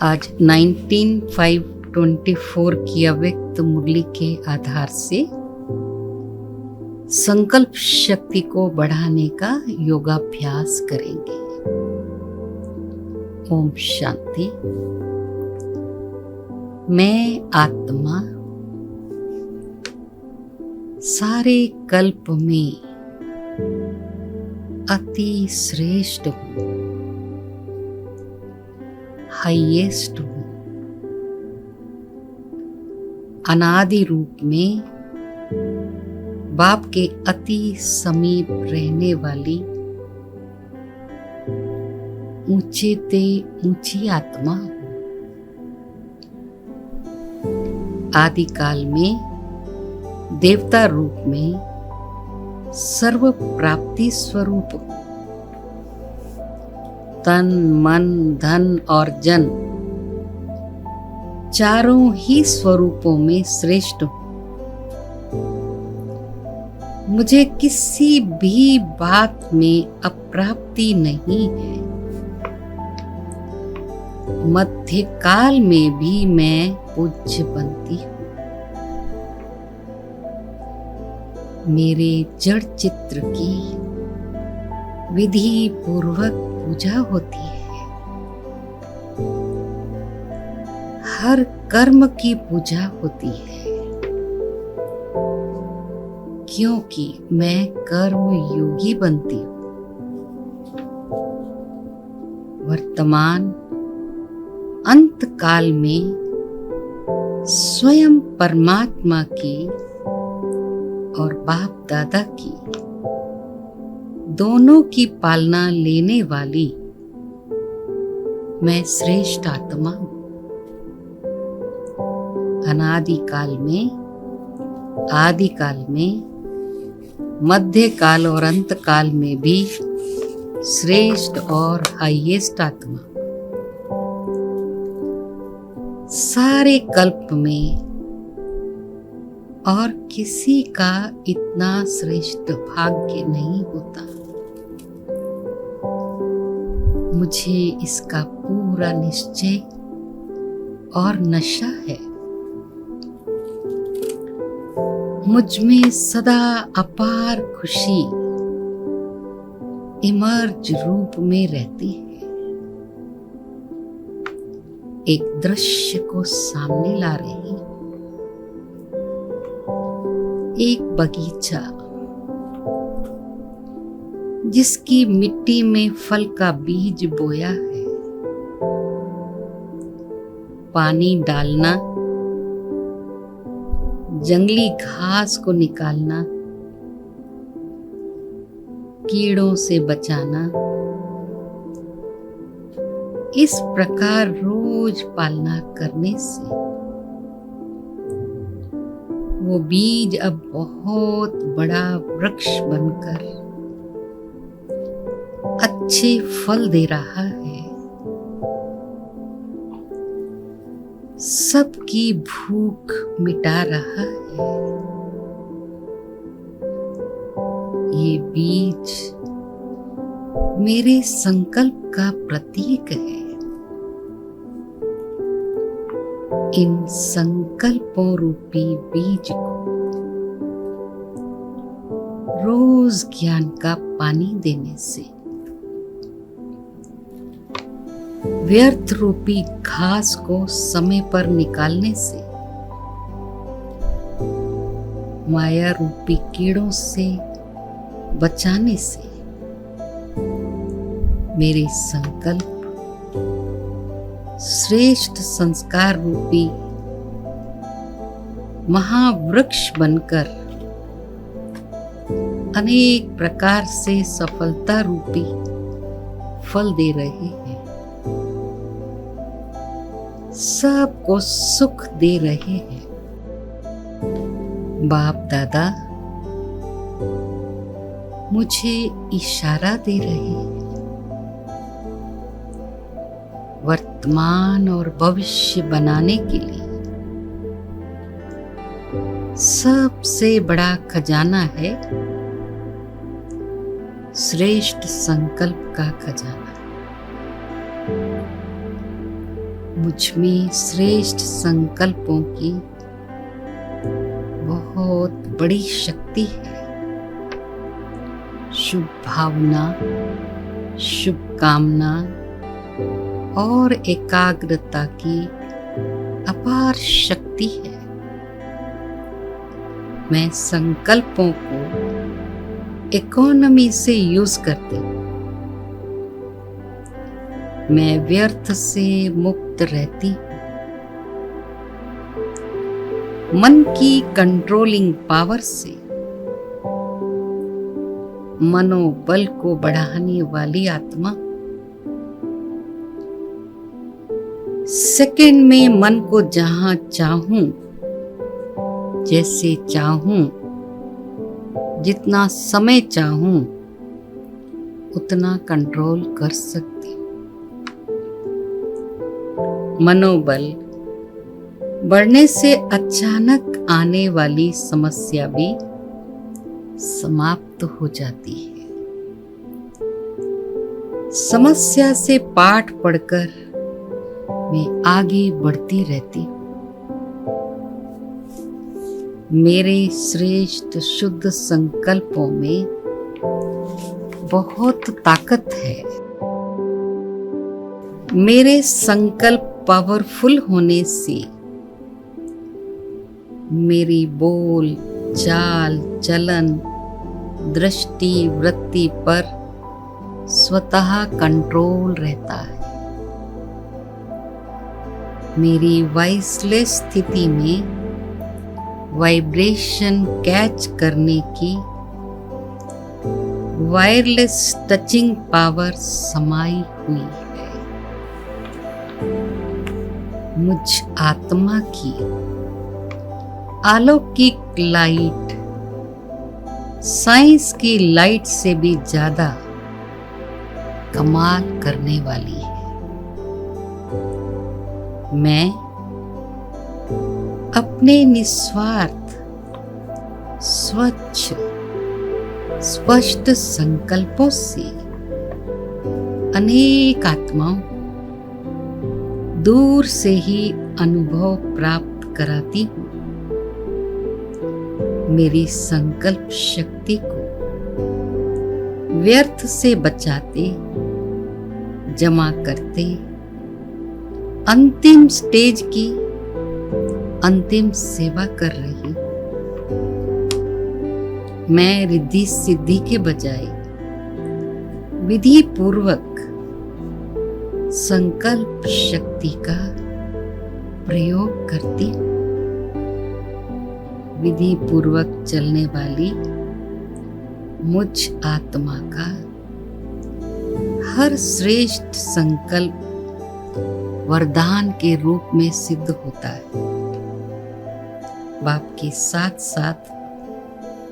आज 19/5/24 की अव्यक्त मुरली के आधार से संकल्प शक्ति को बढ़ाने का योगाभ्यास करेंगे। ओम शांति। मैं आत्मा सारे कल्प में अति श्रेष्ठ हूँ, हाईएस्ट हूँ। अनादि रूप में बाप के अति समीप रहने वाली ऊंचे ते ऊंची आत्मा हूँ। आदि काल में देवता रूप में सर्व प्राप्ति स्वरूप तन मन धन और जन चारों ही स्वरूपों में श्रेष्ठ हूँ। मुझे किसी भी बात में अप्राप्ति नहीं है। मध्यकाल में भी मैं पूज्य बनती हूँ। मेरे जड़ चित्र की विधि पूर्वक पूजा होती है। हर कर्म की पूजा होती है, क्योंकि मैं कर्म योगी बनती हूँ। वर्तमान अंत काल में स्वयं परमात्मा की और बाप दादा की दोनों की पालना लेने वाली मैं श्रेष्ठ आत्मा हूँ। अनादि काल में, आदि काल में, मध्य काल और अंत काल में भी श्रेष्ठ और हाईएस्ट आत्मा। सारे कल्प में और किसी का इतना श्रेष्ठ भाग्य नहीं होता। मुझे इसका पूरा निश्चय और नशा है। मुझ में सदा अपार खुशी इमर्ज रूप में रहती है। एक दृश्य को सामने ला रही, एक बगीचा जिसकी मिट्टी में फल का बीज बोया है। पानी डालना, जंगली घास को निकालना, कीड़ों से बचाना, इस प्रकार रोज पालना करने से वो बीज अब बहुत बड़ा वृक्ष बनकर अच्छे फल दे रहा है। सबकी भूख मिटा रहा है। ये बीज मेरे संकल्प का प्रतीक है। इन संकल्पों रूपी बीज को रोज ज्ञान का पानी देने से, व्यर्थ रूपी घास को समय पर निकालने से, माया रूपी कीड़ों से बचाने से मेरे संकल्प श्रेष्ठ संस्कार रूपी महावृक्ष बनकर अनेक प्रकार से सफलता रूपी फल दे रहे हैं। सबको सुख दे रहे हैं। बाप दादा मुझे इशारा दे रहे हैं। वर्तमान और भविष्य बनाने के लिए सबसे बड़ा खजाना है श्रेष्ठ संकल्प का खजाना। मुझ में श्रेष्ठ संकल्पों की बहुत बड़ी शक्ति है। शुभ भावना, शुभ कामना और एकाग्रता की अपार शक्ति है। मैं संकल्पों को इकोनॉमी से यूज करती हूँ। मैं व्यर्थ से मुक्त रहती हूँ। मन की कंट्रोलिंग पावर से मनोबल को बढ़ाने वाली आत्मा सेकंड में मन को जहां चाहूं, जैसे चाहूं, जितना समय चाहूं उतना कंट्रोल कर सकती हूँ। मनोबल बढ़ने से अचानक आने वाली समस्या भी समाप्त हो जाती है। समस्या से पाठ पढ़कर मैं आगे बढ़ती रहती हूँ। मेरे श्रेष्ठ शुद्ध संकल्पों में बहुत ताकत है। मेरे संकल्प पावरफुल होने से मेरी बोल, चाल, चलन, दृष्टि, वृत्ति पर स्वतः कंट्रोल रहता है। मेरी वॉइसलेस स्थिति में वाइब्रेशन कैच करने की वायरलेस टचिंग पावर समाई हुई है। मुझ आत्मा की अलौकिक लाइट साइंस की लाइट से भी ज्यादा कमाल करने वाली है। मैं अपने निस्वार्थ, स्वच्छ, स्पष्ट संकल्पों से अनेक आत्माओं दूर से ही अनुभव प्राप्त कराती हूँ। मेरी संकल्प शक्ति को व्यर्थ से बचाते, जमा करते, अंतिम स्टेज की अंतिम सेवा कर रही। मैं रिद्धि सिद्धि के बजाय विधि पूर्वक संकल्प शक्ति का प्रयोग करती हूँ। विधि पूर्वक चलने वाली मुझ आत्मा का हर श्रेष्ठ संकल्प वरदान के रूप में सिद्ध होता है। बाप के साथ साथ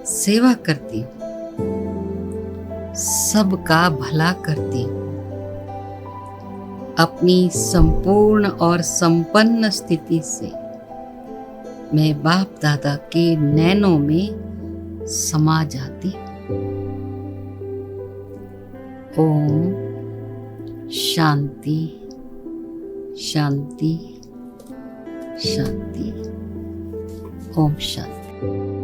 सेवा करती हूँ, सबका भला करती हूँ। अपनी संपूर्ण और संपन्न स्थिति से मैं बाप दादा के नैनों में समा जाती हूँ। ओम शांति शांति शांति। ओम शांति।